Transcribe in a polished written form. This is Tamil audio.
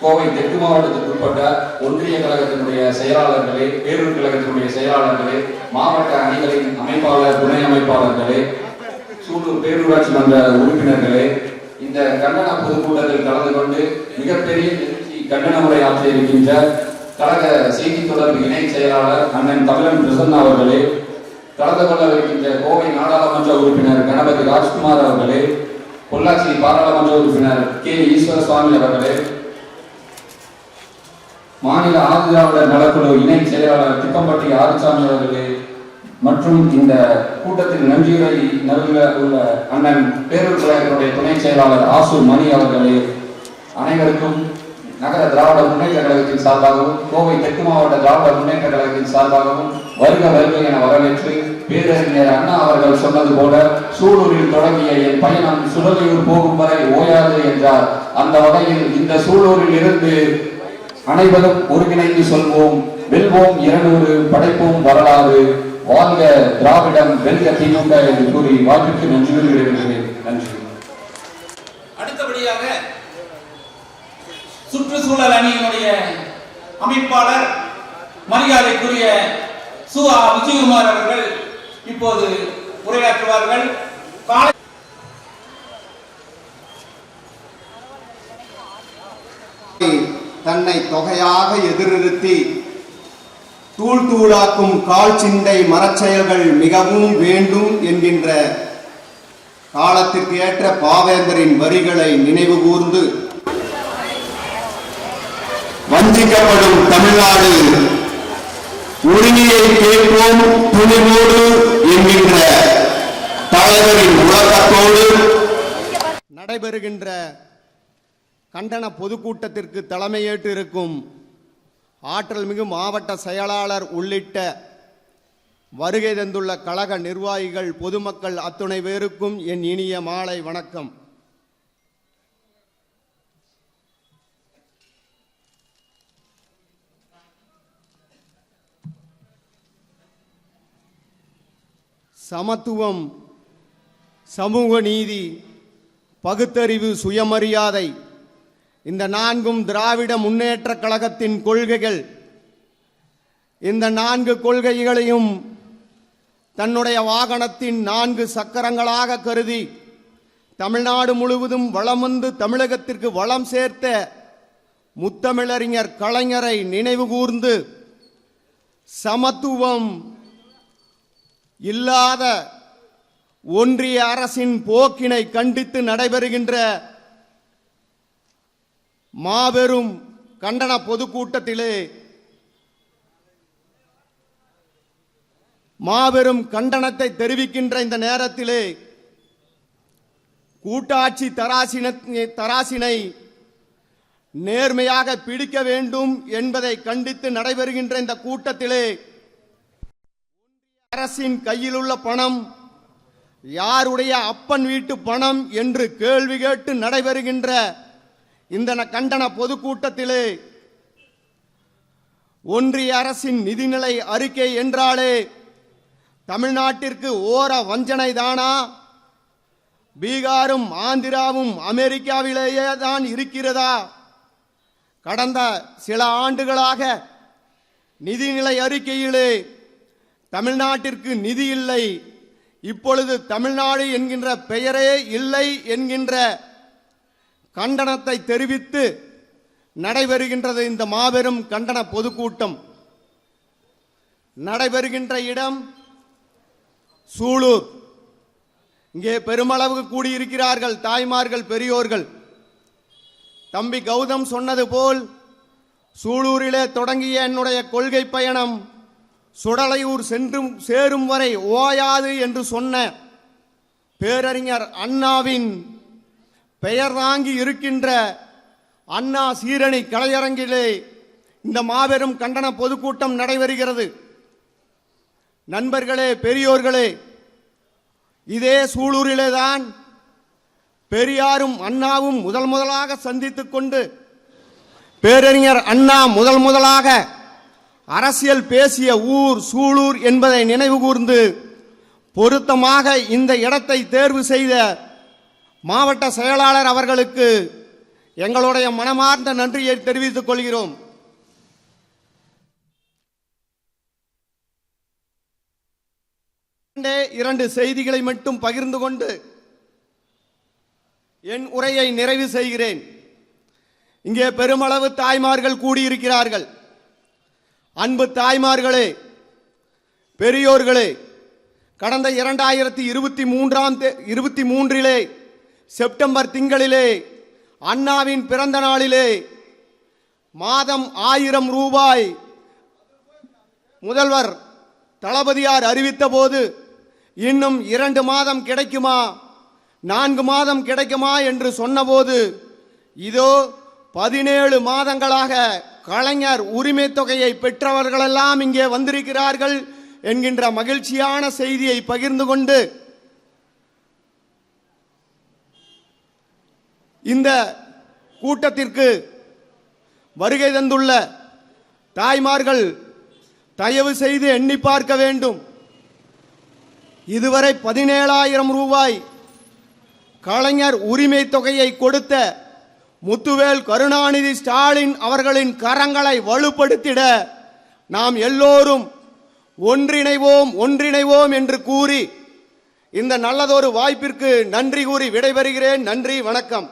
கோவை தெற்கு மாவட்டத்திற்கு உட்பட்ட ஒன்றிய கழகத்தினுடைய செயலாளர்களே, பேரூர் கழகத்தினுடைய செயலாளர்களே, மாவட்ட அணிகளின் அமைப்பாளர், துணை அமைப்பாளர்களே, சூலூர் பேரூராட்சி மன்ற உறுப்பினர்களே, இந்த கண்டன பொதுக்கூட்டத்தில் கலந்து கொண்டு மிகப்பெரிய கண்டன உரை ஆற்ற இருக்கின்ற கழக செய்தி தொடர்பு இணை செயலாளர் அண்ணன் தமிழன் பிரசன்னா அவர்களே, கலந்து கொள்ளவிருக்கின்ற கோவை நாடாளுமன்ற உறுப்பினர் கணபதி ராஜ்குமார் அவர்களே, பொள்ளாச்சி பாராளுமன்ற உறுப்பினர் கே ஈஸ்வர சுவாமி அவர்களே, மாநில ஆதிதிராவிடர் நலக்குழு இணை செயலாளர் திப்பம்பட்டி ஆறுசாமி அவர்களே மற்றும் இந்த கூட்டத்தில் நன்றியுரை நல்க உள்ள அண்ணன் பேரூர் கழகத்தினுடைய துணை செயலாளர் ஆசூர் மணி அவர்களே, அனைவருக்கும் நகர திராவிட முன்னேற்ற கழகத்தின் சார்பாகவும் கோவை தெற்கு மாவட்ட திராவிட முன்னேற்ற கழகத்தின் சார்பாகவும் வருக வருக என வரவேற்று, பேரறிஞர் அண்ணா அவர்கள் சொன்னது போல சூலூரில் தொடங்கிய என் பயணம் சுடலையூர் போகும் வரை ஓயாது என்றார். அந்த வகையில் இந்த சூலூரில் இருந்து அனைவரும் ஒருங்கிணைந்து சொல்வோம், வெல்வோம் 200, படைப்போம் வரலாறு, வாழ்க திராவிடம், வெல்க திமுக என்று கூறி வாய்ப்புக்கு நன்றி விடுகிறேன். நன்றி. அடுத்தபடியாக சுற்றுச்சூழல் அணியினுடைய அமைப்பாளர் மரியாதைக்குரிய சுஆ விஜயகுமார் அவர்கள் இப்போது உரையாற்றுவார்கள். தன்னை தொகையாக எதிர்நிறுத்தி தூள் தூளாக்கும் கால் சிந்தை மரச்செயல்கள் மிகவும் வேண்டும் என்கின்ற காலத்திற்கு ஏற்ற பாவேந்தரின் வரிகளை நினைவு கூர்ந்து, வஞ்சிக்கப்படும் தமிழ்நாடு உரிமையை கேட்போம் துணிவோடு என்கின்ற தலைவரின் முழக்கத்தோடு நடைபெறுகின்ற கண்டன பொதுக்கூட்டத்திற்கு தலைமையேற்று இருக்கும் ஆற்றல் மிகு மாவட்ட செயலாளர் உள்ளிட்ட வருகை தந்துள்ள கழக நிர்வாகிகள், பொதுமக்கள் அத்துணை பேருக்கும் என் இனிய மாலை வணக்கம். சமத்துவம், சமூக நீதி, பகுத்தறிவு, சுயமரியாதை, இந்த 4ம் திராவிட முன்னேற்ற கழகத்தின் கொள்கைகள். இந்த 4 கொள்கைகளையும் தன்னுடைய வாகனத்தின் 4 சக்கரங்களாக கருதி தமிழ்நாடு முழுவதும் வளம் வந்து தமிழகத்திற்கு வளம் சேர்த்த முத்தமிழறிஞர் கலைஞரை நினைவு கூர்ந்து, சமத்துவம் இல்லாத ஒன்றிய அரசின் போக்கினை கண்டித்து நடைபெறுகின்ற மாபெரும் கண்டன பொதுக்கூட்டத்திலே மாபெரும் கண்டனத்தை தெரிவிக்கின்ற இந்த நேரத்திலே கூட்டாட்சி தராசினை நேர்மையாக பிடிக்க வேண்டும் என்பதை கண்டித்து நடைபெறுகின்ற இந்த கூட்டத்திலே அரசின் கையில் உள்ள பணம் யாருடைய அப்பன் வீட்டு பணம் என்று கேள்வி கேட்டு நடைபெறுகின்ற இந்த கண்டன பொதுக்கூட்டத்திலே ஒன்றிய அரசின் நிதிநிலை அறிக்கை என்றாலே தமிழ்நாட்டிற்கு ஓர வஞ்சனை தானா? பீகாரும் ஆந்திராவும் அமெரிக்காவிலேயே தான் இருக்கிறதா? கடந்த சில ஆண்டுகளாக நிதிநிலை அறிக்கையிலே தமிழ்நாட்டிற்கு நிதி இல்லை, இப்பொழுது தமிழ்நாடு என்கின்ற பெயரே இல்லை என்கின்ற கண்டனத்தை தெரிவித்து நடைபெறுகின்றது இந்த மாபெரும் கண்டன பொதுக்கூட்டம். நடைபெறுகின்ற இடம் சூலூர். இங்கே பெருமளவு கூடியிருக்கிறார்கள் தாய்மார்கள், பெரியோர்கள். தம்பி கௌதம் சொன்னது போல் சூலூரிலே தொடங்கிய என்னுடைய கொள்கை பயணம் சுடலையூர் சேரும் வரை ஓயாது என்று சொன்ன பேரறிஞர் அண்ணாவின் பெயர் தாங்கி இருக்கின்ற அண்ணா சீரணி கலையரங்கிலே இந்த மாபெரும் கண்டன பொதுக்கூட்டம் நடைபெறுகிறது. நண்பர்களே, பெரியோர்களே, இதே சூலூரிலே தான் பெரியாரும் அண்ணாவும் முதலாக சந்தித்துக் கொண்டு பேரறிஞர் அண்ணா முதலாக அரசியல் பேசிய ஊர் சூலூர் என்பதை நினைவு கூர்ந்து பொருத்தமாக இந்த இடத்தை தேர்வு செய்த மாவட்ட செயலாளர் அவர்களுக்கு எங்களுடைய மனமார்ந்த நன்றியை தெரிவித்துக் கொள்கிறோம். இரண்டு செய்திகளை மட்டும் பகிர்ந்து கொண்டு என் உரையை நிறைவு செய்கிறேன். இங்கே பெருமளவு தாய்மார்கள் கூடியிருக்கிறார்கள். அன்பு தாய்மார்களே, பெரியோர்களே, கடந்த 2023 செப்டம்பர் திங்களிலே அண்ணாவின் பிறந்த நாளிலே மாதம் 1000 ரூபாய் முதல்வர் தளபதியார் அறிவித்த போது இன்னும் 2 மாதம் கிடைக்குமா, 4 மாதம் கிடைக்குமா என்று சொன்னபோது இதோ 17 மாதங்களாக கலைஞர் உரிமை தொகையை பெற்றவர்களெல்லாம் இங்கே வந்திருக்கிறார்கள் என்கின்ற மகிழ்ச்சியான செய்தியை பகிர்ந்து கொண்டு இந்த கூட்டத்திற்கு வருகை தந்துள்ள தாய்மார்கள் தயவு செய்து எண்ணி பார்க்க வேண்டும். இதுவரை 17,000 ரூபாய் கலைஞர் உரிமை தொகையை கொடுத்த முத்துவேல் கருணாநிதி ஸ்டாலின் அவர்களின் கரங்களை வலுப்படுத்திட நாம் எல்லோரும் ஒன்றிணைவோம் என்று கூறி இந்த நல்லதொரு வாய்ப்பிற்கு நன்றி கூறி விடைபெறுகிறேன். நன்றி, வணக்கம்.